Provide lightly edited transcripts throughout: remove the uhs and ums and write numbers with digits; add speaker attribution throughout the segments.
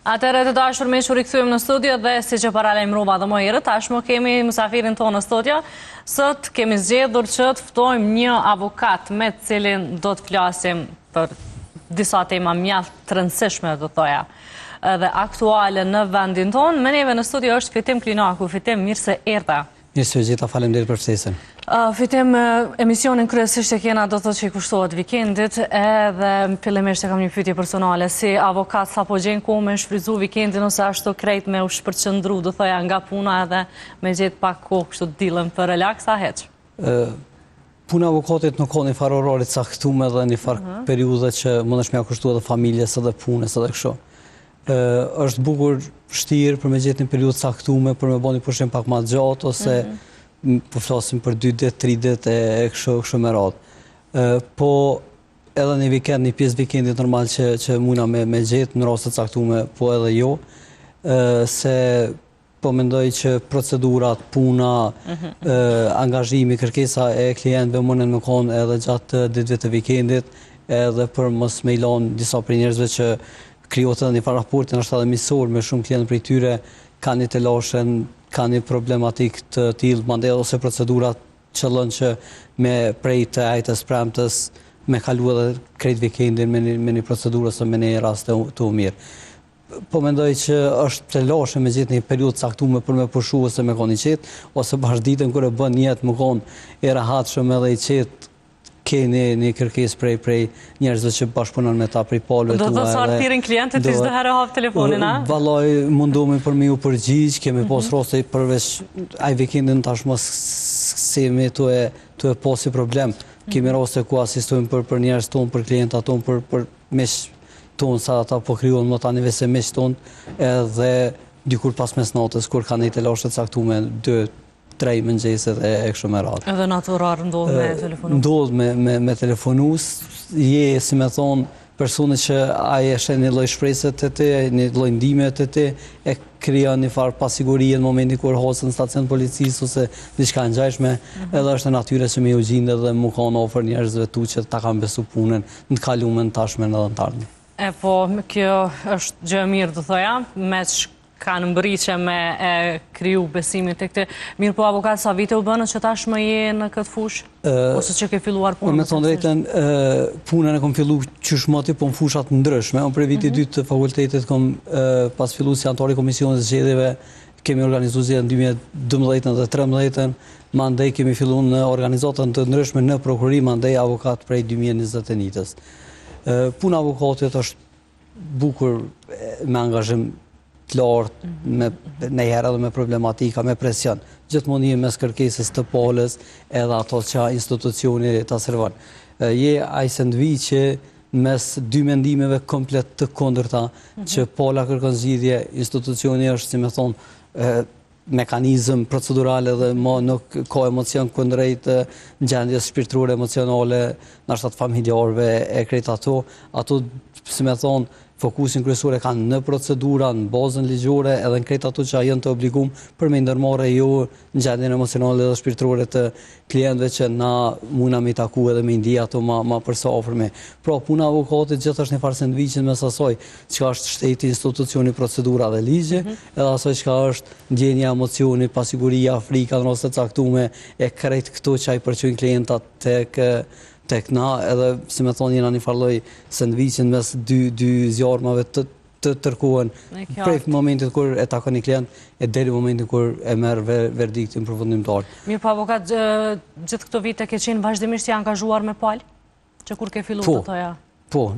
Speaker 1: Atëherë të dashur miq, u rikthyem në studio dhe siç e paralajmërova edhe më herët, tashmë kemi mësafirin tonë në studio. Sot kemi zgjedhur që të ftojmë një avokat me të cilin do të flasim për disa tema mjaft të rëndësishme, do thoja, edhe aktuale në vendin tonë. Me neve në studio është Fitim Klinaku. Fitim, mirë se erdha.
Speaker 2: Mirë se gjitha, faleminderit për ftesën.
Speaker 1: Fitim, emisionin kryesisht e kena do të thotë që i kushtohet vikendit, edhe fillimisht e kam një pyetje personale, si avokat sa po gjen kohë me shfrytzu vikendin ose ashtu krejt me u shpërqendru, do thoja nga puna edhe me gjetë pak kohë kështu dilën për relaks, a heq?
Speaker 2: Puna avokatit nuk ka një farë orari të caktuar dhe një farë periudhe që mundesh me ia kushtuar edhe familjes edhe punës edhe kështu. Është bukur vështirë për me gjetë një periudhë të caktuar për me bëni pushim pak më gjatë ose po flasim për 2 ditë, 3 ditë e kështu me radhë. Po edhe një vikend, një pjesë vikendit normal që muna me gjetë në raste të caktuara, po edhe jo, se po mendoj që procedurat, puna, angazhimi, kërkesa e klientëve mundën me konë edhe gjatë ditëve të vikendit, edhe për mos me i lanë disa prej njerëzve që krijohet edhe një farë raporti ndoshta edhe misor me shumë klientë prej tyre, kanë një të lashen, kanë një problematik të tillë, mandej ose procedurat qëllën që me prej të ajtës premtës me kalu edhe krejt vikendin me një procedurë ose me një rast të mirë. Po mendoj që është të lashe me gjithë një periudhë caktuar për me pushu ose me konë i qetë, ose bashkëditën kur e bën jetë më konë e rahatshëm edhe i qetë, keni një kërkesë prej njerëzve që bashkëpunon me ta prej palëve tua.
Speaker 1: Do të thotë thirrin klientët ti çdo herë hap telefonin, a?
Speaker 2: Vallai mundohemi për me ju përgjigj, kemi pas raste përveç ai vikendin tash mos semi tu e posi problem. Kemi raste ku asistojmë për njerëz tonë, për klientat tonë, për mesh tonë sa ata po krijuan më tani vetë mesh tonë, edhe dikur pas mesnatës kur kanë të lashë të caktuar 2-3 mëngjeset e kështu me radhë.
Speaker 1: Edhe në atë orar ndodh me telefonu?
Speaker 2: Ndodh me telefonus, je, si me thonë, personi që ai e shen një lloj shpresë të te, një lloj ndihme të te, e krijon një farë pasigurie në momentin kur hosën në stacion policisë ose diçka ngjashme, edhe është e natyrës që me u gjinde dhe mu kanë ofër njerëzve tu që ta kanë besu punën në të kaluarën, në tashmen edhe në të ardhmen.
Speaker 1: Po, kjo është gjë e mirë, do thoja, me kanë mbërritje me kriju besimin të këtë. Mirë po, avokat, sa vite u bënë që tashmë je në këtë fushë? Ose që ke filluar punën?
Speaker 2: Me thonë drejtën, punën e kom fillu qysh moti, po në fushat ndryshme. Unë për viti 2 të fakultetit kom pas fillu si antari komisionit zgjedhjeve, kemi organizu zgjedhje në 2012 dhe 2013, mandej kemi fillu në organizatën të ndryshme në prokurori, mandej avokat prej 2021-ës. Puna avokatit është bukur me angazhim të lartë, në herë edhe me problematika, me presion. Gjithmonë je mes kërkesës të palës edhe ato që institucioni të servon. Je ai sendvi që mes 2 mendimeve komplet të kundërta, që pala kërkon zgjidhje, institucioni është, si me thonë, mekanizëm procedural edhe ma nuk ka emocion kundrejt gjendjes shpirtërore, emocionale, nashtat familjarëve e krejt ato, si me thonë, fokusin kryesore kanë në procedura, në bazën ligjore, edhe në krejt ato që janë të obligum për me ndërmarrë jo në gjendjen emocionale dhe shpirtërore të klientëve që na muna me taku edhe me ndija ato ma përsa afërme. Pra, puna avokatit gjithë është një farë sendviqin mes asaj çka është shteti, institucioni, procedura dhe ligje, edhe asaj çka është ndjenja, emocioni, pasiguria, frika në raste të caktuara e krejt këto që ai përqyn klientat tek na, edhe, si me thonë, jena një farloj sandviqin mes dy zjarmave të tërkohen prej momentit kur e takon një klient e deri momentin kur e merr verdiktin përfundimtar.
Speaker 1: Mirë po, avokat, gjithë këto vite ke qenë vazhdimisht i angazhuar me palë? Që kur ke fillu të toja?
Speaker 2: Po,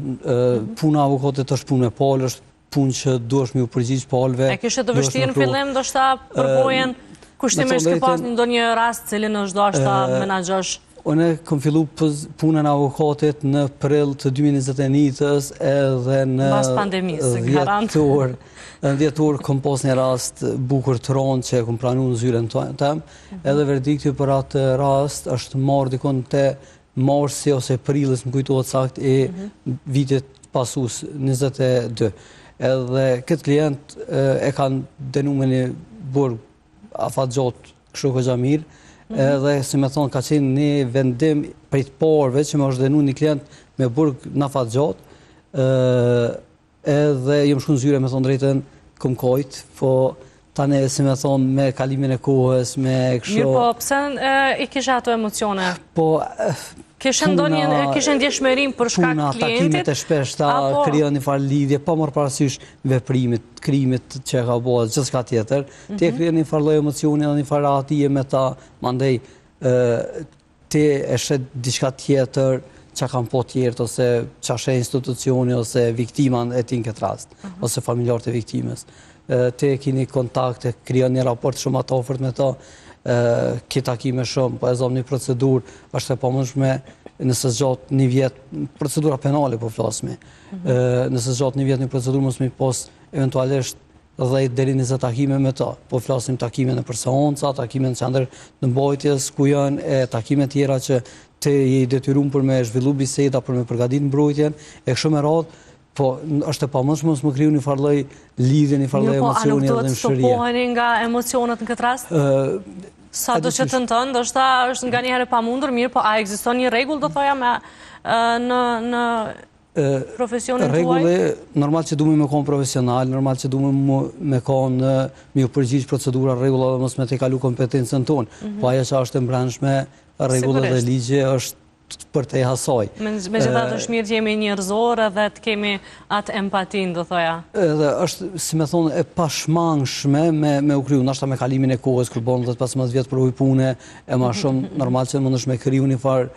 Speaker 2: puna avokatit është punë me palë, është punë që duhesh me u përgjigj palëve.
Speaker 1: E kishte të vështirë në fillim, ndoshta përvojën kushtimisht ke pas ndonjë rast cilin është dashta menaxhosh?
Speaker 2: Unë kom fillu punën avokatit në prill të 2021-ës edhe në
Speaker 1: pas pandemisë, garant.
Speaker 2: Në 10 orë kom pas një rast bukur të ronë që e kom pranu në zyren tem, edhe verdikti për atë rast është marrë dikon të marsi ose prillis, më kujtohet sakt, e vitit pasus 22. Edhe këtë klient e kanë denu me një burg afat gjatë kështu këgja mirë, edhe, si me thonë, ka qenë një vendim prej të parëve që me është denu një klient me burg në afat gjatë, edhe jëmë shku në zyre me thonë drejten këmkojt, po tane, si me thonë, me kalimin e kohës, me kësho...
Speaker 1: Mirë, po, pse i kisha ato emocione?
Speaker 2: Po...
Speaker 1: Kishe ndjeshmërim për shkak klientit?
Speaker 2: Takimet e shpeshta, krijon një farë lidhje, pa marrë parasysh veprimit, krimit që ka bëhet, gjithçka tjetër. Ti krijon një farë lloj emocioni dhe një farë atije me ta, mandej ti e shet diçka tjetër që kanë po tjertë, ose që ashe institucioni, ose viktiman e ti në këtë rast, ose familjarët e viktimës. Ti e kini kontakt, e krijon një raport shumë atë ofert me ta, ki takime shumë, po e zonë një procedurë, është e pamundshme nëse zgjat një vjet, procedura penale po flasmi, nëse zgjat një vjet një procedurë mos mi pos eventualisht 10 deri 20 takime me ta, po flasim takime në personca, takime në qendër në mbajtjes, ku janë e takime tjera që te je i detyruar për me zhvillu biseda, për me përgatitur mbrojtjen, e kështu me radhë. Po, është e pamundshme mos më kriju një farë lloj lidhje, një farë lloj emocioni dhe mshërie. Po, a nuk duhet stopoheni nga emocionet në këtë rast? Sa do që të ndoshta është nga një herë pamundur, mirë, po a ekziston një rregull, do thoja, në profesionin tuaj? Rregulle, normal që duhemi me konë profesional, normal që duhemi me konë me u përgjigj procedura, rregulla dhe mos me te kalu kompetencën tonë. Po ajo që është e mbrëmshme, rregullat dhe ligje është për te hasaj. Me gjithatë është mirë që jemi njerëzor edhe të kemi atë empatin, do thoja. Edhe është, si me thonë, e pashmangshme me u kryu, nashta me kalimin e kohës, kur bonë 15 vjetë për ujpune, e ma shumë normal që mund është me kryu një farë,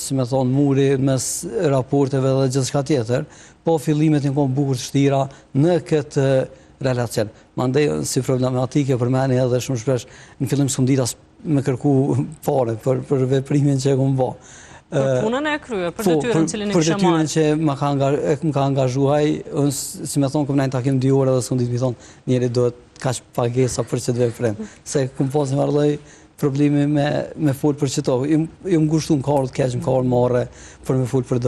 Speaker 2: si me thonë, muri mes raporteve dhe gjithçka tjetër, po fillimet një konë bukur të shtira në këtë relacion. Mandej, si problematike për meni edhe shumë shpesh, në fillim s'kum ditas me kërku fare për veprimin që e kom bo. Për punën e krye, për detyrën cilin e kështë marrë. Për detyrën që më ka angazhuaj, si me thonë, këm najnë takim 2 orë dhe s'kom ditë mi thonë, njeri do të kash pagesa për që të veprim. Se këm posë një marrëloj problemi me full për qëto. Ju më gushtu në karët keq, më karë marre për me full për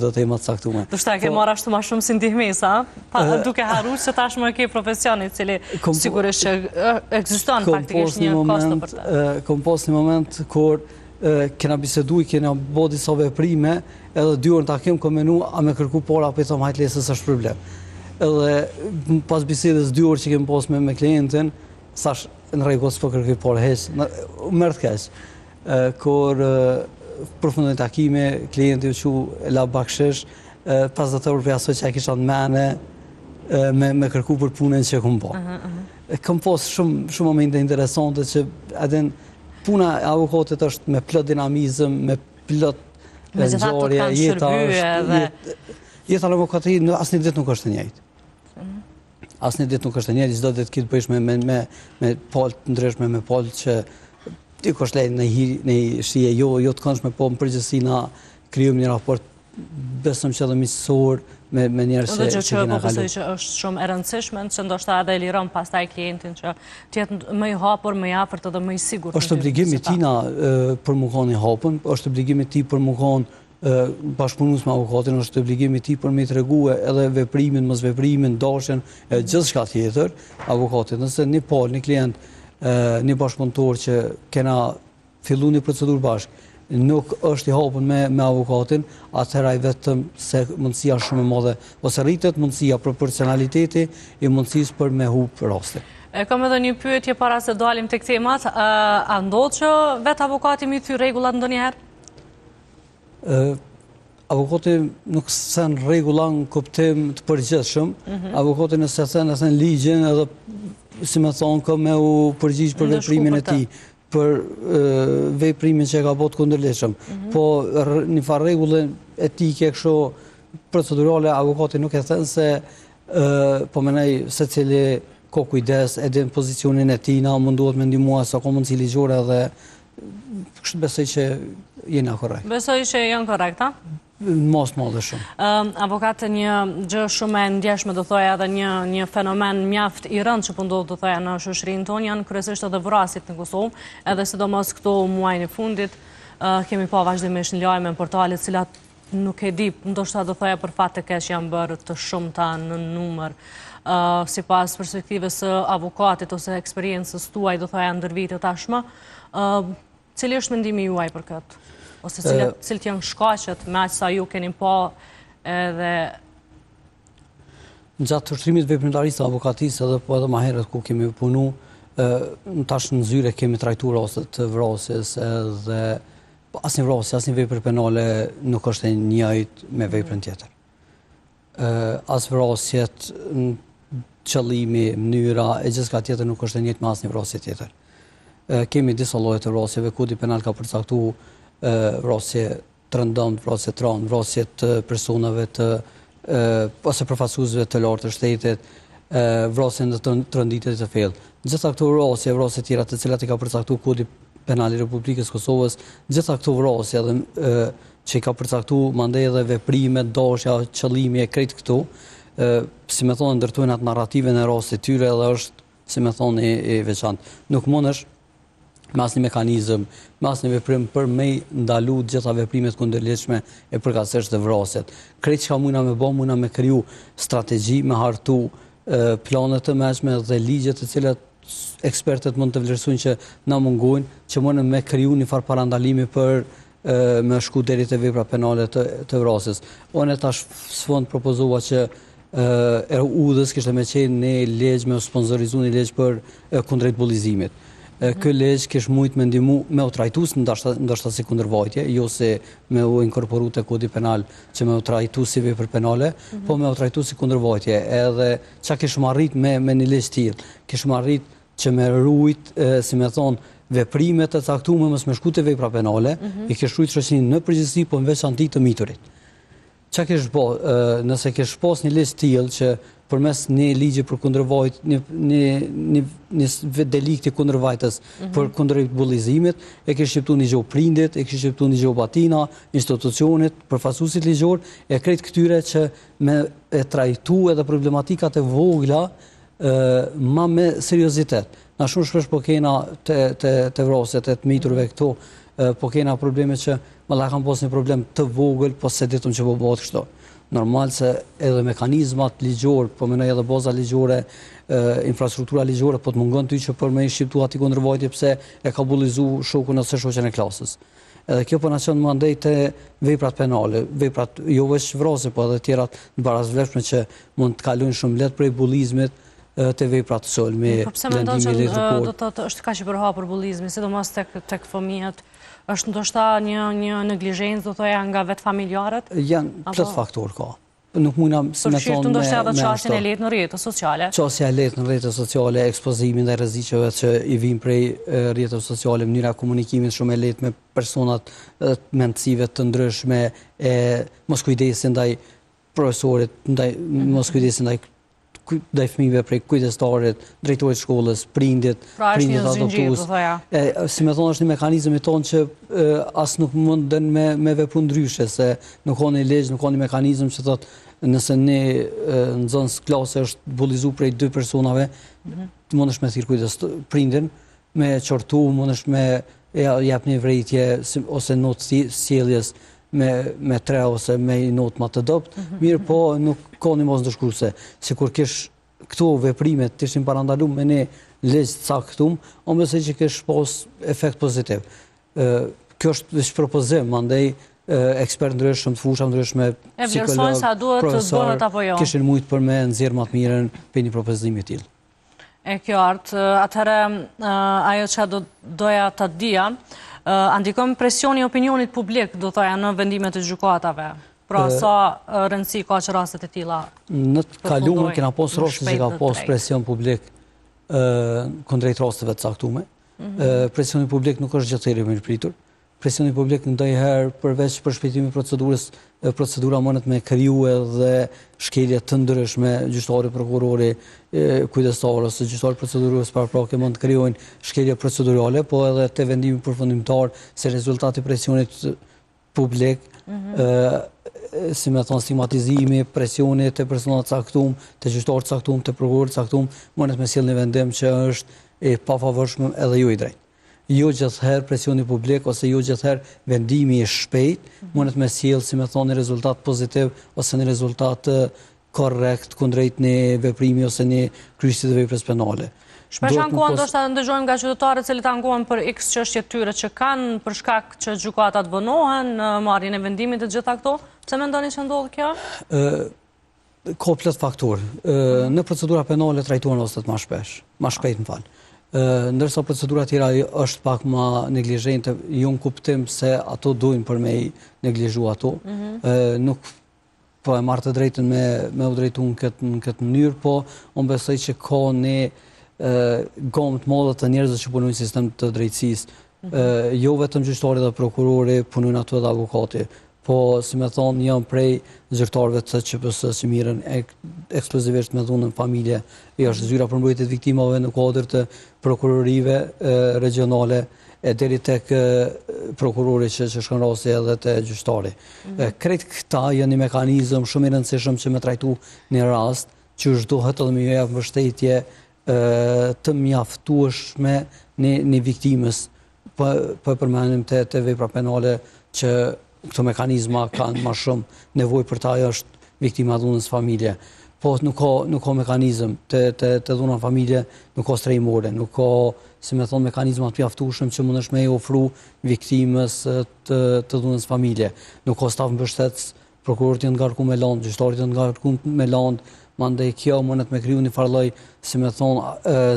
Speaker 2: do temat saktume. Do shta ke marrë ashtu ma shumë si ndihmesa, duke haru që tashmë e ke profesionit, cili sigurisht që egziston faktikisht një kosto për të. Kom pos një moment kur kena bisedu i kena bo disa veprime, edhe 2 orë në takim kom menu, a me kërku pora, për i thom hajt lesës është problem. Edhe pas bisedës 2 orë që kem pos me klientin, sash në rejkos për kërkuj por heq, mërë të keq. Kur përfundojnë takime, klienti u që la bakshesh, pas dhe të për asoj që a kisha në mene, me kërku për punën që kom po. Kom pos shumë momente interesante që edhen puna e avokatit është me plot dinamizëm, me plot lëngjarje, jeta në avokatit asë një ditë nuk është të njëjtë. Asë një ditë nuk është të njëjtë, çdo ditë kitë bëjsh me palë të ndryshme, me palë që ti kosh lejnë në shije jo të këndshme, po më përgjësi na kryum një raport besëm që edhe misësor me njerës që kina kalu. Dhe që është shumë e rëndësishme, që ndoshta edhe e liron pastaj klientin që tjetë më i hapur, më i afërt edhe më i sigurt. Është obligimi tina për më konë i hapun, është obligimi ti për më konë bashkëpunus me avokatin, është obligimi ti për me i tregue edhe veprimin, mos veprimin, dashjen, gjithë shka tjetër, avokatit. Nëse një pal, një klient, një bashkëpunëtor që kena fillu një procedur bashkë, nuk është i hapun me avokatin, atëherë ai vetëm se mundësia shumë e madhe, ose rritet mundësia proporcionaliteti i mundësisë për me hub rastin. Kam edhe një pyetje para se dalim tek temat, a ndodh që vetë avokati mi thy rregullat ndonjëherë? Avokati nuk sen rregulla në kuptim të përgjithshëm, avokati nëse sen ligjin edhe si me thonë ka me u përgjigj për veprimin e tij, për veprimin që ka botë kundërligjshëm. Po një farë rregulle etike kështu procedurale avokati nuk e thënë se po menej secili ka kujdes, e din pozicionin e tij, na munduhet me ndihmua sa ka mundësi ligjore dhe kështu besoj që jena korrekt. Besoj që janë korrekt, a? Mos madhe shumë. Avokat, një gjë shumë e ndjeshme, do thoja, edhe një fenomen mjaft i rënd që pëndodhë, do thoja, në shoqërinë tonë, janë kryesisht edhe vrasit në Kosovë, edhe sidomos këto muajin e fundit, kemi pa vazhdimisht në lajme në portalet, cilat nuk e di, ndoshta do thoja për fat të keq janë bërë të shumta në numër, sipas perspektivës së avokatit ose eksperiencës tuaj, do thoja, ndër vite tashmë, cili është mendimi juaj për këtë? Ose cilët janë shkaqet me aq sa ju keni pa edhe... Gjatë të ushtrimit veprimtarisë të avokatisë edhe ma herët ku kemi punu, tash në zyre kemi trajtuar raste të vrasjes edhe asnjë vrasje, asnjë vepër penale nuk është e njëjtë me veprën tjetër. As vrasjet, qëllimi, mënyra e gjithçka tjetër nuk është e njëjtë me asnjë vrasje tjetër. Kemi disa lloje të vrasjeve, kodi penal ka përcaktuar vrasje të rëndomt, vrasje të rënd, vrasje të personave ose përfaqësuesve të lartë të shtetit, vrasje në të rënditjet të thellë. Gjitha këto vrasje tjera të cilat i ka përcaktuar Kodi Penal i Republikës Kosovës, gjitha këto vrasje që i ka përcaktuar mandej edhe veprime, dashja, qëllimi e krejt këtu, si me thonë ndërtojnë atë narrative në rastit tyre edhe është, si me thonë, i veçantë. Nuk mundesh me asnjë mekanizëm, me asnjë veprim për me ndalu gjitha veprimet kundërligjshme e përkatësisht të vrasjet. Krejt çka mundna me bë, mundna me kriju strategji, me hartu plane të mëshme dhe ligje të cilat ekspertët mund të vlerësojnë që na mungojnë, që mundën me kriju një farë parandalimi për me shku deri te vepra penale të vrasjes. Unë tash sfond propozova që udhës kishte me qenë një ligj me sponsorizuar një ligj për kundrejt bullizimit. Ky ligj kish mujt me ndihmu me u trajtues ndoshta si kundërvajtje, jo se me u inkorporu te Kodi Penal që me u trajtu si vepër penale, po me u trajtu si kundërvajtje. Edhe çka kishim arrit me një ligj tillë, kishim arrit që me rujt, si me thonë, veprimet e caktuara mos me shku te vepra penale, i kish rujt shoqërinë në përgjithësi, po në veçanti të miturit. Çka kish bë, nëse kish pas një ligj tillë që përmes një ligji për kundërvajt, një delikti kundërvajtës për kundrejt bullizimit, e kish shqiptu një gjohë prindit, e kish shqiptu një gjohë batina, institucionit, përfaqësuesit ligjor, e krejt këtyre që me e trajtu edhe problematikat e vogla ma me seriozitet. Na shumë shpesh po kena të vrasjet e të miturve këto, po kena probleme që më la kam pas një problem të vogël, po se ditëm që po bëhet kështu. Normal se edhe mekanizmat ligjor, po mendoj edhe baza ligjore, infrastruktura ligjore, po të mungon ty që për me i shqiptu ati kundërvajtje pse e ka bullizu shokun ose shoqen e klasës. Edhe kjo po na çon mandej te veprat penale, veprat jo vetëm vrasje, po edhe tjerat të barazvlefshme që mund të kalojnë shumë lehtë prej bullizmit te veprat sulmi,
Speaker 1: lëndimi do të thotë është kaq i përhapur bullizmi, sidomos tek fëmijët. Është ndoshta një neglizhencë, do thoya, nga vetë familjarët?
Speaker 2: Janë plot faktor ka. Nuk mundna si me thonë
Speaker 1: ndoshta edhe çështjen e lehtë në rrjetet sociale.
Speaker 2: Çështja e lehtë në rrjetet sociale, ekspozimi ndaj rrezikeve që i vijnë prej rrjeteve sociale, mënyra e komunikimit shumë e lehtë me personat mendësive të ndryshme, moskujdesi ndaj profesorit, moskujdesi ndaj fëmijëve prej kujdestarit, drejtorit shkollës, prindit, prindit adoptues. Si me thonë është një mekanizëm i tonë që as nuk munden me vepru ndryshe, se nuk ka një ligj, nuk ka një mekanizëm që thotë nëse një nxënës klase është bullizu prej 2 personave, mundesh me thirr kujdes prindin, me qortu, mundesh me jap një vrejtje ose notë sjelljes me 3 ose me një notë më të dobët, mirë po nuk ka një mos ndëshkruese. Sikur kish këto veprimet të ishin parandaluar me një ligj të caktuar, unë besoj që kish pas efekt pozitiv. Kjo është veç propozim, mandej ekspertë ndryshëm, të fusha ndryshme,
Speaker 1: psikolog, profesor,
Speaker 2: kishin mujt për me nxjerr më të mirën për një propozim i tillë.
Speaker 1: E kjo atëherë ajo që doja ta dija, ndikon presioni i opinionit publik, do thoya, në vendimet e gjykatave. Pra sa rëndësi ka që rastet e tilla?
Speaker 2: Në të kaluar kena pas raste që ka pas presion publik kundrejt rasteve të caktuara. Presioni publik nuk është gjithë i mirëpritur. Presioni publik ndonjëherë përveç përshpejtimit procedurës, procedura mundet me kriju edhe shkelje të ndryshme, gjyqtari, prokurori, kujdestar ose gjyqtari procedurës paraprake mund të krijojnë shkelje procedurale, po edhe te vendimi përfundimtar se rezultati presionit publik, si me thonë stigmatizimi, presioni të personat caktuar, të gjyqtarët caktuar, të prokurorit caktuar, mundet me sjellë një vendim që është i pafavorshëm edhe jo i drejtë. Jo gjithëherë presioni publik ose jo gjithëherë vendimi i shpejt mundet me sjellë, si me thonë, një rezultat pozitiv ose një rezultat korrekt kundrejt një veprimi ose një kryesje të veprës penale.
Speaker 1: Shpesh ankohen ndoshta ndëgjojmë nga qytetarët se ankohen për X çështje tyre që kanë për shkak që gjykatat vonohen në marrjen e vendimit të gjitha këto. Pse mendoni që ndodh kjo?
Speaker 2: ka plot faktor. Në procedura penale trajtohen rostet më shpesh, më shpejt më falë. Ndërsa procedura tjera është pak më neglizhente, jo në kuptim se ato dojnë për me i neglizhu ato. Nuk po e marrë të drejtën me u drejtu në këtë mënyrë, po unë besoj që ka një gamë të madhe të njerëzve që punojnë në sistem të drejtësisë. Jo vetëm gjyqtari dhe prokurori punojnë ato dhe avokati, po si me thonë janë prej zyrtarëve të QPS që mirën ekskluzivisht me dhunën familje, është zyra për mbrojtjet viktimave në kuadër të prokurorive regionale e deri tek prokurori që shkon rasti edhe te gjyqtari. Krejt këta janë një mekanizëm shumë i rëndësishëm që me trajtu një rast që është dohet edhe me ju jap mbështetje të mjaftueshme një viktimës. Po përmendim te vepra penale që këto mekanizma kanë më shumë nevojë për ta është viktima dhunës familje. Po nuk ka mekanizëm te dhuna familje, nuk ka strehimore, nuk ka, si me thonë, mekanizma të mjaftueshëm që mundesh me i ofru viktimës të dhunës familje. Nuk ka staf mbështetës, prokurorët janë ngarkuar me land, gjyqtarët janë ngarkuar me land, mandej kjo mundet me kriju një farlloj, si me thonë,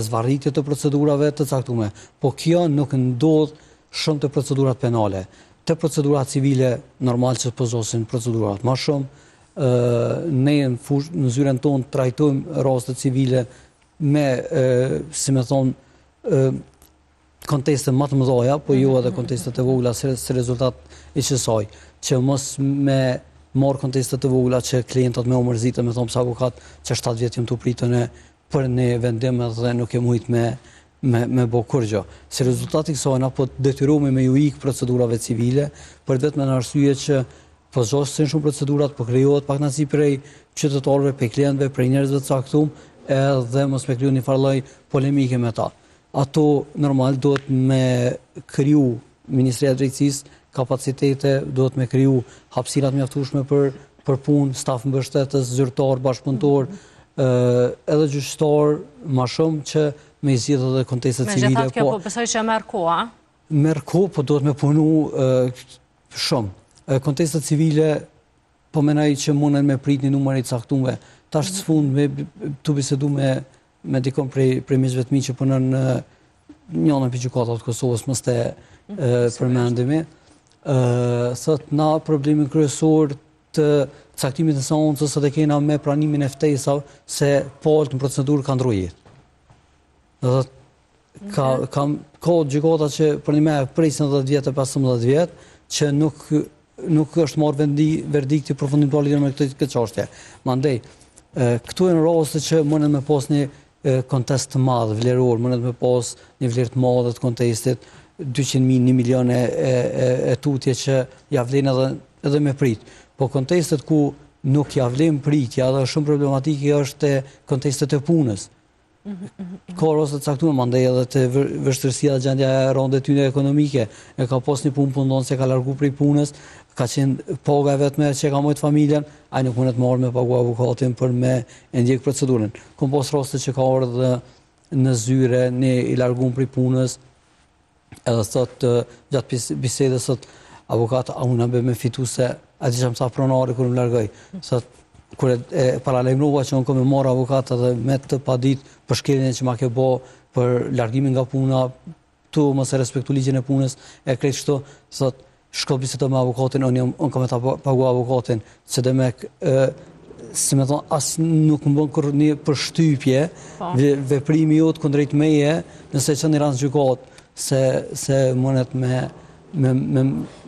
Speaker 2: zvarritje të procedurave të caktuara. Po kjo nuk ndodh shumë të procedurat penale. Të procedurat civile normal që pozosin procedurat më shumë. Ne në zyren tonë trajtojmë rastet civile me, si me thonë, konteste më të mëdha, po jo edhe kontestet e vogla si rezultat i kësaj, që mos me marrë kontestet e vogla që klientat me u mërzitë, me thonë pse avokat që 7 vjet jam të pritën për një vendim dhe nuk e mujt me bo kurrgjë. Si rezultati kësaj na po detyrohemi me ju ik procedurave civile, për vetëm në arsye që po zgjosin shumë procedurat, po krijohet pak nasi prej qytetarëve, prej klientëve, prej njerëzve të caktuar, edhe mos me kriju një farlloj polemike me ta. Ato normal duhet me kriju Ministria e Drejtësisë kapacitete, duhet me kriju hapësira të mjaftueshme për punë, staf mbështetës, zyrtar, bashkëpunëtor, edhe gjyqtar, më shumë që me i zgjidhë edhe kontestet civile.
Speaker 1: Megjithatë kjo po besoj që merr kohë, a?
Speaker 2: Merr kohë, po duhet me punu shumë. Kontestet civile, po menaj që munden me prit një numër i caktuar. Tash s'fund tu bisedu me dikon prej miqve të mi që punon në njënën për gjykatat të Kosovës, mos të përmendemi. Thot na problemin kryesor të caktimit të seancës së kena me pranimin e ftesave se palët në procedurë kanë ndrojit. Ka gjykata që për një me presin 10 vjet e 15 vjet që nuk është marrë verdikti përfundimtar lidhur me këtë çështje. Mandej, këtu janë raste që mundet me pas një kontest të madh vleror, mundet me pas një vlerë të madhe të kontestit, 200.000, 1 milion e tutje që ja vlen edhe me prit. Po kontestet ku nuk ja vlen pritja dhe shumë problematike është kontestet e punës. Ka raste të caktuara, mandej edhe të vështirësia gjendja e rënde tyne ekonomike, e ka pas një punon se ka largu prej punës, ka qenë paga vetme që ka mojt familjen, ai nuk mundet marrë me pagu avokatin për me ndjek procedurën. Kom pas raste që ka ardhë në zyre, ne i largun prej punës, edhe thot gjatë bisedës thot avokat, a unë be me fitu se a di që më sa pronari kër më largoj. Thot, kur e paralajmërova që unë kom e marrë avokat edhe me të padit për shkeljen që ma ke bo për largimin nga puna, tu mos e respektu ligjin e punës, e krejt shto, thot, shko bisedo me avokatin, unë kam e ta pagu avokatin, që dhe me, si me thonë, asë nuk më bënë kërë një përshtypje, veprimi jotë kundrejt meje, nëse që një ranë gjykat, se mundet me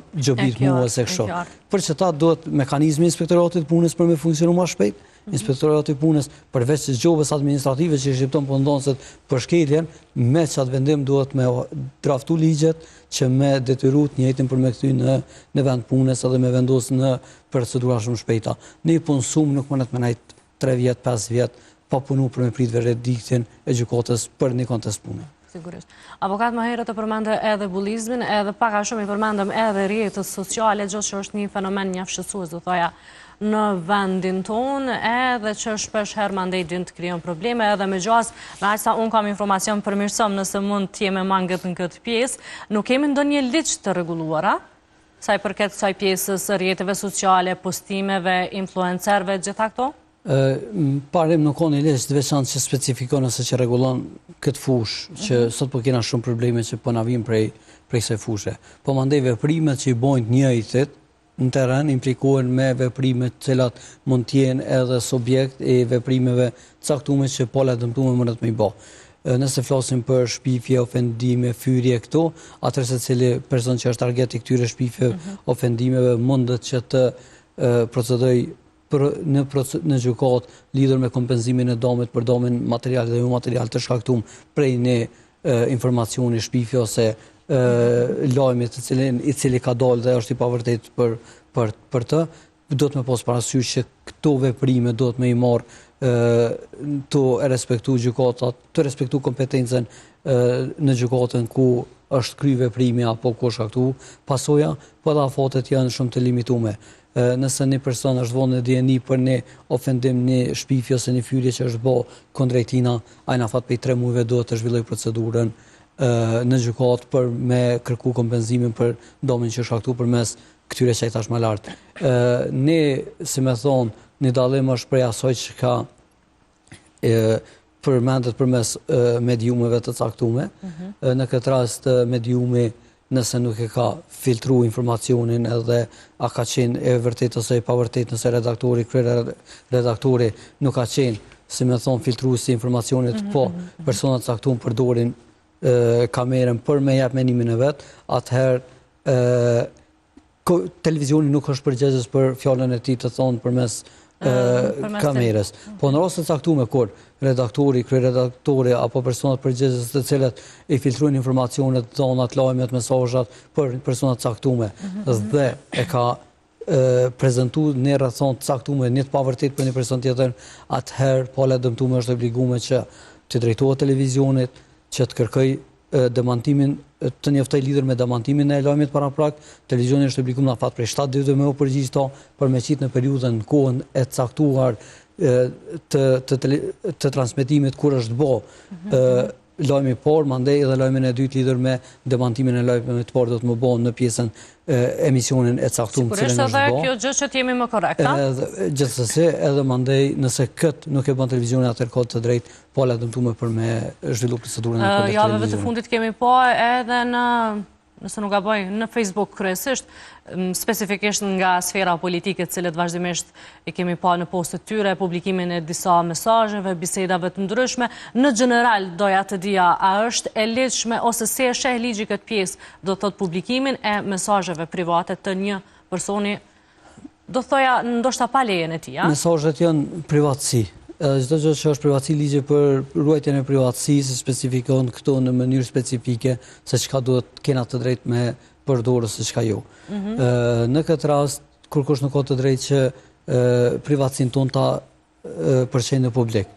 Speaker 2: gjobit mua se kësho. Për që ta duhet mekanizmi inspektoratit punës për me funksionu ma shpejt, inspektoratit punës përveç që gjobës administrative që i shqipton për ndonëset për shkeljen, me që atë vendim duhet me draftu ligjet që me detyrut njëjtin për me këty në vend punës edhe me vendos në procedura shumë shpejta. Një punsum nuk mënet me najt 3 vjet, 5 vjet, pa punu për me prit verdiktin e gjykatës për një kontest punë.
Speaker 1: Sigurisht. Avokat më herët të përmendë edhe bullizmin, edhe paka shumë i përmendëm edhe rrjetës sociale, gjithë që është një fenomen njëfshësues, do thoja, në vendin tonë, edhe që shpesh herë mandej din të krijon probleme, edhe me gjas, me aq sa unë kam informacion përmirësom nëse mund të jemi mangët në këtë pjesë, nuk kemi ndonjë ligj të rregulluara, sa i përket kësaj pjesës rrjeteve sociale, postimeve, influencerve, gjitha këto?
Speaker 2: Parim nuk ka një ligj të veçantë që specifikon ose që rregullon këtë fushë, që sot po kena shumë probleme që po na vijnë prej kësaj fushë. Po mandej veprimet që i bojnë të njëjtit në terren implikohen me veprime të cilat mund të jenë edhe subjekt e veprimeve caktuar që pola dëmtuar mundet me i bë. Nëse flasim për shpifje, ofendime, fyrje këto, atëherë secili person që është target i këtyre shpifjeve, ofendimeve mundet që të procedoj në gjykat lidhur me kompenzimin e dëmit për dëmin material dhe jo material të shkaktuar prej një informacioni shpifje ose lajmit i cili ka dalë dhe është i pavërtet për të, do të me pas parasysh që këto veprime do të me i marë të respektu gjykatat, të respektu kompetencen në gjykatën ku është kry veprimi apo ku është shkaktu pasoja, po dhe afatet janë shumë të limitume. Nëse një person është vënë në DNI për një ofendim, një shpifje ose një fyrje që është bë kundrejtina, ai në fat prej 3 muajve do të zhvilloj procedurën në gjykat për me kërku kompenzimin për dëmin që është shkaktuar përmes këtyre që i thash më lart. Ne, si me thonë, një dallim është prej asaj që ka përmendet përmes mediumeve të caktuara. Në këtë rast mediumi, nëse nuk e ka filtru informacionin edhe a ka qenë e vërtet ose e pavërtet, nëse redaktori nuk ka qenë, si me thonë, filtruesi informacionit, po personat caktuar përdorin kamerën për me jap mendimin e vet, atëherë televizioni nuk është përgjegjës për fjalën e tij të thonë përmes kamerës. Po në rastet caktuar kur redaktori, kryeredaktori apo personat përgjegjës të cilët i filtrojnë informacionet, dhënat, lajmet, mesazhat për personat caktuar dhe e ka prezantuar në rrethon të caktuar një të pavërtet për një person tjetër, atëherë pala dëmtuar është obliguar që të drejtohet televizionit, që të kërkoj demantimin, të njoftoj lidhur me demantimin e lajmit paraprak. Televizioni është obliguar në fat prej 7 ditëve me u përgjigj to për me qit në periudhën kohën e caktuar të transmetimit kur është bë lajmi i parë, mandej edhe lajmin e dytë lidhur me demantimin e lajmit të parë do të më bëhen në pjesën emisionin e caktuar
Speaker 1: cilën është bë. Sigurisht edhe kjo gjë që të jemi më korrekt, a?
Speaker 2: Gjithsesi, edhe mandej nëse këtë nuk e bën televizioni atëherë ka të drejtë pala dëmtuar për me zhvillu procedurën e televizion.
Speaker 1: Javëve të fundit kemi po edhe nëse nuk gaboj, në Facebook kryesisht, specifikisht nga sfera politike të cilët vazhdimisht i kemi pa në postet tyre, publikimin e disa mesazheve, bisedave të ndryshme. Në general, doja të dija, a është e lehtëshme ose se e sheh ligji këtë pjesë, do të thotë publikimin e mesazheve private të një personi, do thoja ndoshta pa lejen e tij, a?
Speaker 2: Mesazhet janë privatësi. Çdo gjë që është privatësi, ligji për ruajtjen e privatësisë specifikon këto në mënyrë specifike se çka duhet kena të drejtë me përdorë ose çka jo. Në këtë rast, kur kush nuk ka të drejtë që privatësinë tonë ta përqejë në publik.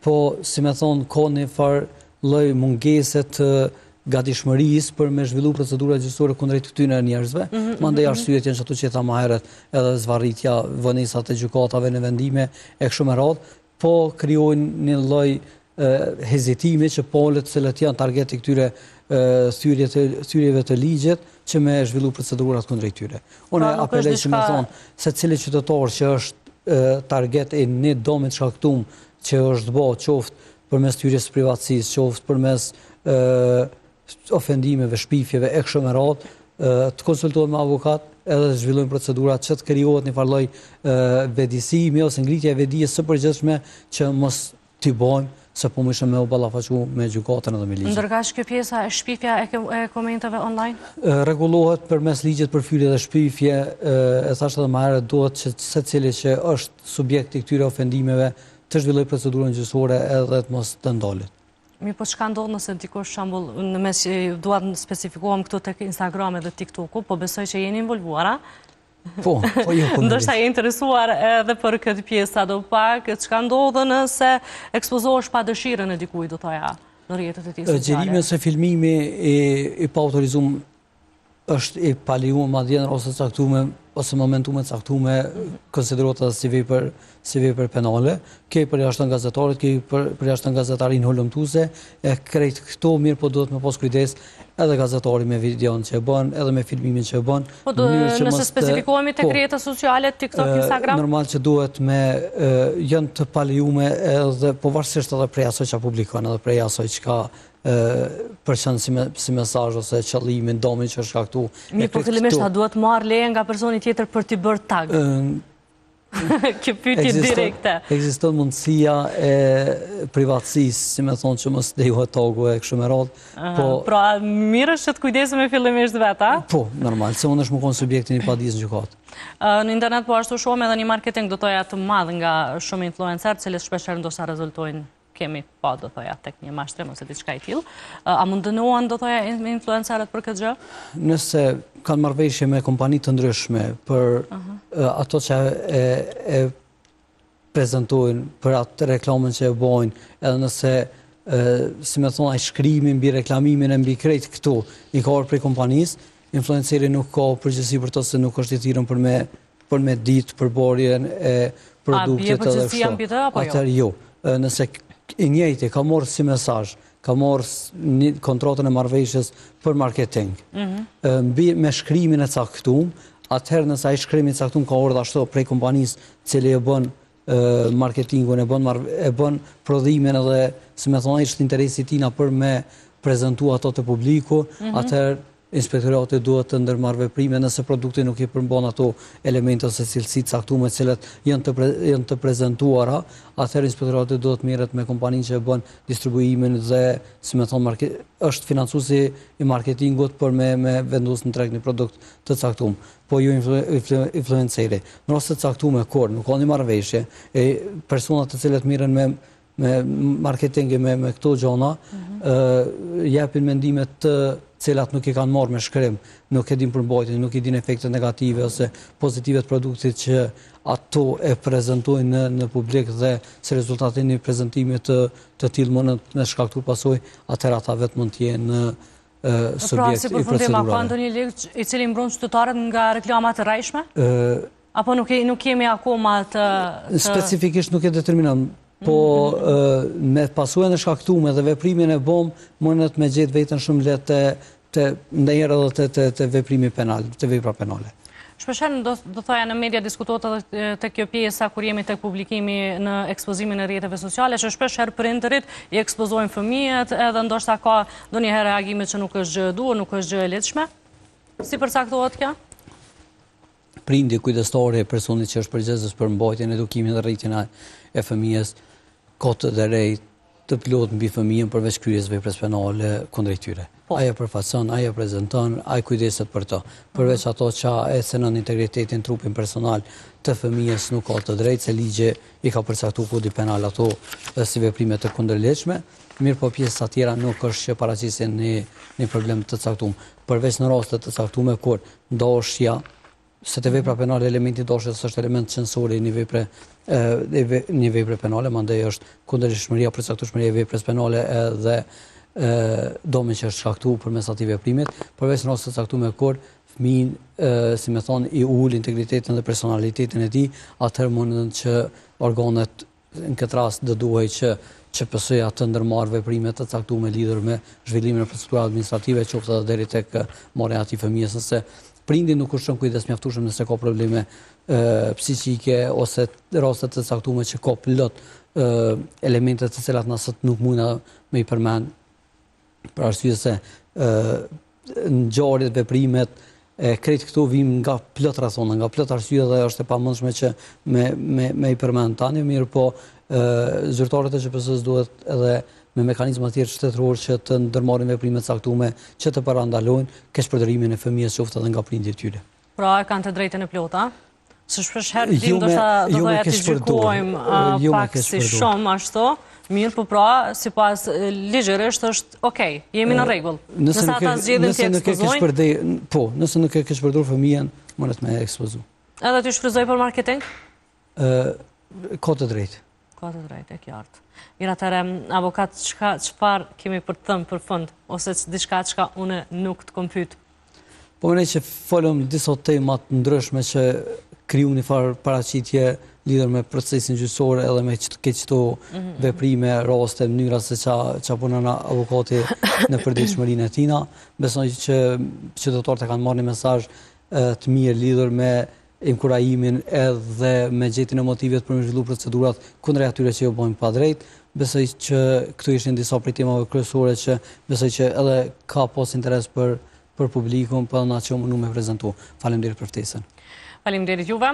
Speaker 2: Po, si me thonë, ka një farë lloj mungese të gatishmërisë për me zhvillu procedura gjyqësore kundrejt këtyre njerëzve. Mandej arsyet janë ato që tha më herët, edhe zvarritja, vonesat e gjykatave në vendime e kështu me radhë, po krijojnë një lloj hezitimi që palët të cilët janë target i këtyre thyrjeve të ligjet që me zhvillu procedurat kundrejt tyre. Unë apeloj që me thonë se cili qytetar që është target e një dëmi të shkaktuar që është bë qoftë përmes thyrjes së privatësisë, qoftë përmes ofendimeve, shpifjeve e kështu me radhë, të konsultohet me avokat edhe të zhvillojnë procedurat që të krijohet një farë lloj vedisimi ose ngritje e vedijes së përgjithshme që mos t'i bëjmë se po mëshëm me u ballafaqu me gjykatën edhe me ligjin.
Speaker 1: Ndërkaq kjo pjesa e shpifja e komenteve online?
Speaker 2: Rregullohet përmes ligjit për fyrje dhe shpifje, e thash edhe më herët, duhet që secili që është subjekt i këtyre ofendimeve të zhvillojë procedurën gjyqësore edhe të mos të ndalet.
Speaker 1: Mi po çka ndodh nëse dikush shembull në mes që duat të specifikohem këtu tek Instagrami dhe TikToku, po besoj që jeni involvuara.
Speaker 2: Po jo.
Speaker 1: Ndoshta je interesuar edhe për këtë pjesë do pak, çka ndodh nëse ekspozohesh pa dëshirën e dikujt, do thoja, në rrjetet e tij sociale.
Speaker 2: Gjerimi ose filmimi i pa autorizuar është i paliuar madje ose caktuar ose momentume caktume konsiderohet edhe si vepër penale, ke përjashtën gazetarit, ke përjashtën gazetarin holumtuese, e krejt këto mirë po duhet me pas kujdes edhe gazetari me videon që e bën, edhe me filmimin që e bën.
Speaker 1: Po nëse specifikohemi tek rrjetet sociale, TikTok, Instagram?
Speaker 2: Normal që duhet me janë të palejume edhe pavarësisht edhe prej asaj që publikon, edhe prej asaj që ka përqen si mesazh ose qëllimin, domin që është ka këtu.
Speaker 1: Mirë, po fillimisht a duhet marrë leje nga personi tjetër për t'i bërë tag? Kjo pyetje direkte.
Speaker 2: Ekziston mundësia e privatësisë, si me thonë që mos lejohet tagu e kështu me radhë.
Speaker 1: Pra mirë është që të kujdesemi fillimisht vetë, a?
Speaker 2: Po, normal, se unë është më konë subjektin i padisë në gjykatë.
Speaker 1: Në internet po ashtu shohim edhe një marketing do thoja të madh nga shumë influencer, cilës shpeshherë ndoshta rezultojnë kemi pa do thoja tek një mashtrim ose diçka e tillë. A mund dënohen do thoja influencerët për këtë gjë?
Speaker 2: Nëse kanë marrëveshje me kompani të ndryshme për ato që e prezantojnë, për atë reklamën që e bojnë, edhe nëse si me thonë ai shkrimi mbi reklamimin e mbi krejt këtu i ka orë prej kompanisë, influenceri nuk ka përgjegjësi për to se nuk është i thirrur për me ditë përborjen e produktit edhe kështu.
Speaker 1: A bie përgjegjësia mbi të apo jo?
Speaker 2: Atëherë jo. Nëse i njëjti ka marrë si mesazh, ka marrë kontratën e marrëveshjes për marketing, me shkrimin e caktuar, atëherë nëse ai shkrimi i caktuar ka ardhur ashtu prej kompanisë cili e bën marketingun, e bën prodhimin edhe, si më thonë, është interesi i tina për me prezantuar ato të publiku, atëherë inspektorati duhet të ndërmarrë veprime nëse produkti nuk i përmban ato elemente ose cilësi të caktuara të cilat janë të prezantuara, atëherë inspektorati duhet merret me kompaninë që e bën distribuimin dhe, si më thonë, është financuesi i marketingut për me vendosur në treg një produkt të caktuar. Po ju influenceri. Në rast të caktuar kur nuk ka një marrëveshje, personat të cilët merren me marketing me këto gjona, japin mendimet të cilat nuk i kanë marrë me shkrim, nuk e din përmbajtjen, nuk i din efektet negative ose pozitive të produktit që ato e prezantojnë në publik dhe se rezultati një prezantimi të tillë mund të shkaktojë pasojë, atëherë ata vetë mund të jenë subjekt i procedurave.
Speaker 1: Ka ndonjë ligj i cili mbron qytetarët nga reklama të rrajshme? Apo nuk kemi akoma të
Speaker 2: specifikisht nuk e determinon. Po me pasojën e shkaktuar dhe veprimin e bom, mundet me gjetë veten shumë lehtë ndonjëherë edhe të veprimi penal, të vepra penale.
Speaker 1: Shpeshherë do thoya në media diskutohet edhe tek kjo pjesa kur jemi tek publikimi në ekspozimin e rrjeteve sociale, që shpeshherë prindërit i ekspozojnë fëmijët, edhe ndoshta ka ndonjëherë reagime që nuk është gjë e duhur, nuk është gjë e lehtëshme. Si përcaktohet kjo?
Speaker 2: Prindi kujdestari, personi që është përgjegjës për mbajtjen, edukimin dhe rritjen e fëmijës, ka të drejtë të plot mbi fëmijën përveç kryerjes veprës penale kundrejt tyre. Ai e përfaqëson, ai e prezanton, ai kujdeset për to. Përveç ato që e cënon integritetin, trupin personal të fëmijës nuk ka të drejtë se ligji i ka përcaktuar kodi penal ato si veprime të kundërlehtëshme. Mirë po pjesa tjera nuk është që paraqisin një problem të caktuar. Përveç në raste të caktuara kur ndoshja se të vepra penale elementi dashjes është element censori i një vepre penale, mandej është kundërshmëria, përcaktueshmëria e veprës penale dhe domi që është shkaktuar përmes atij veprimit, përveç në raste të caktuara kur fëmin, si më thonë, i ul integritetin dhe personalitetin e tij, atëherë mundën që organet në këtë rast do duhej që QPS-ja të ndërmarrë veprime të caktuara lidhur me zhvillimin e procedurave administrative, qoftë edhe deri tek marrja e atij fëmijës, nëse prindi nuk ushton kujdes mjaftueshëm nëse ka probleme psiqike ose raste të caktuara që ka plot elemente të cilat na sot nuk mundna me i përmend, për arsye se ngjarjet, veprimet krejt këtu vim nga plot rrethona, nga plot arsye dhe është e pamundshme që me i përmend tani, mirë po zyrtarët e QPS-së duhet edhe me mekanizma të tjerë shtetëror që të ndërmarrin veprime të caktuara që të parandalojnë keqpërdorimin e fëmijës qoftë edhe nga prindit e tyre.
Speaker 1: Pra e kanë të drejtën e plotë, a? Se shpeshherë dim ndoshta do thoya të gjykojmë pak si shumë ashtu, mirë po pra sipas ligjërisht është okay, jemi në rregull. Nëse ata zgjedhin të ekspozojnë,
Speaker 2: po, nëse nuk e ke shpërdorur fëmijën, mundet me ekspozu.
Speaker 1: Edhe ti shfryzoj për marketing?
Speaker 2: Ka të drejtë.
Speaker 1: Ka të drejtë, e qartë. Mirë, atëherë, avokat, çfarë kemi për të thënë për fund, ose diçka çka unë nuk të kom pyet?
Speaker 2: Po mendoj që folëm disa tema të ndryshme që kriju një farë paraqitje lidhur me procesin gjyqësor edhe me këto veprime, raste, mënyra se ça punon avokati në përditshmërinë e tina. Besoj që qytetarët e kanë marrë një mesazh të mirë lidhur me inkurajimin edhe me gjetjen e motivit për me zhvillu procedurat kundër atyre që jo bojnë pa drejt. Besoj që këtu ishin disa prej temave kryesore që besoj që edhe ka pas interes për publikun, për na që mundu me prezantu. Faleminderit për ftesën.
Speaker 1: Faleminderit juve.